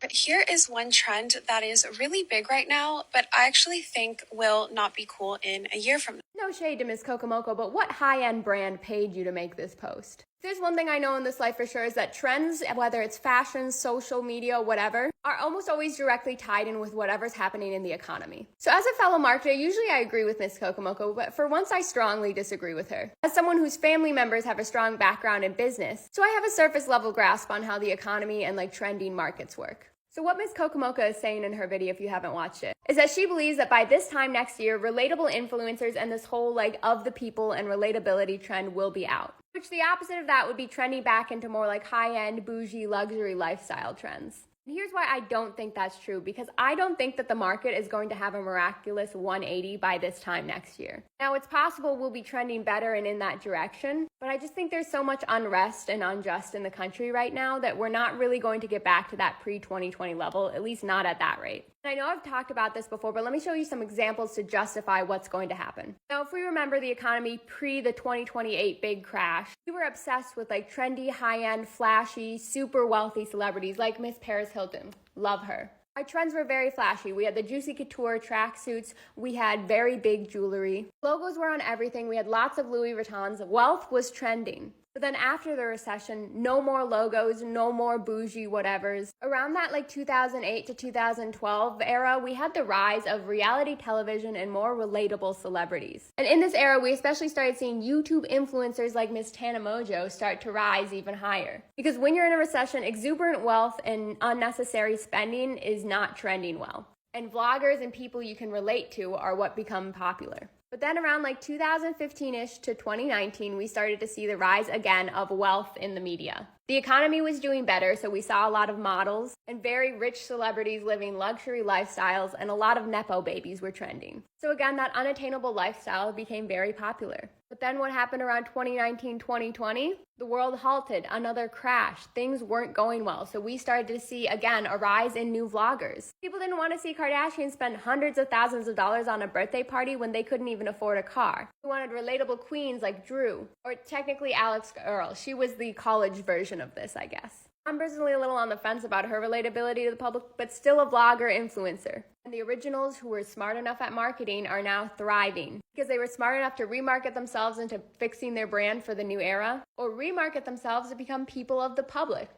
But here is one trend that is really big right now, but I actually think will not be cool in a year from now. No shade to Miss Mocoe, but what high-end brand paid you to make this post? There's one thing I know in this life for sure is that trends, whether it's fashion, social media, whatever, are almost always directly tied in with whatever's happening in the economy. So as a fellow marketer, usually I agree with Miss Mocoe, but for once I strongly disagree with her. As someone whose family members have a strong background in business, so I have a surface level grasp on how the economy and trending markets work. So what Ms. Mocoe is saying in her video, if you haven't watched it, is that she believes that by this time next year, relatable influencers and this whole of the people and relatability trend will be out. Which the opposite of that would be trending back into more high-end, bougie, luxury lifestyle trends. And here's why I don't think that's true, because I don't think that the market is going to have a miraculous 180 by this time next year. Now, it's possible we'll be trending better and in that direction, but I just think there's so much unrest and unjust in the country right now that we're not really going to get back to that pre-2020 level, at least not at that rate. And I know I've talked about this before, but let me show you some examples to justify what's going to happen. Now, if we remember the economy pre the 2028 big crash, we were obsessed with trendy, high-end, flashy, super wealthy celebrities like Miss Paris Hilton. Love her. Our trends were very flashy. We had the juicy couture tracksuits. We had very big jewelry. Logos were on everything. We had lots of Louis Vuittons. Wealth was trending. But then after the recession, no more logos, no more bougie whatevers. Around that 2008 to 2012 era, we had the rise of reality television and more relatable celebrities. And in this era, we especially started seeing YouTube influencers like Miss Tana Mojo start to rise even higher. Because when you're in a recession, exuberant wealth and unnecessary spending is not trending well. And vloggers and people you can relate to are what become popular. But then around 2015-ish to 2019, we started to see the rise again of wealth in the media. The economy was doing better, so we saw a lot of models and very rich celebrities living luxury lifestyles, and a lot of Nepo babies were trending. So again, that unattainable lifestyle became very popular. But then what happened around 2019-2020? The world halted, another crash. Things weren't going well, so we started to see, again, a rise in new vloggers. People didn't want to see Kardashians spend hundreds of thousands of dollars on a birthday party when they couldn't even afford a car. We wanted relatable queens like Drew, or technically Alex Earl. She was the college version of this, I guess. I'm personally a little on the fence about her relatability to the public, but still a vlogger influencer. And the originals who were smart enough at marketing are now thriving because they were smart enough to remarket themselves into fixing their brand for the new era, or remarket themselves to become people of the public.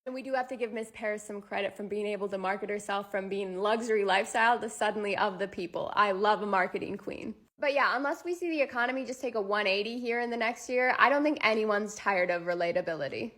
And we do have to give Miss Paris some credit from being able to market herself from being luxury lifestyle to suddenly of the people. I love a marketing queen. But yeah, unless we see the economy just take a 180 here in the next year, I don't think anyone's tired of relatability.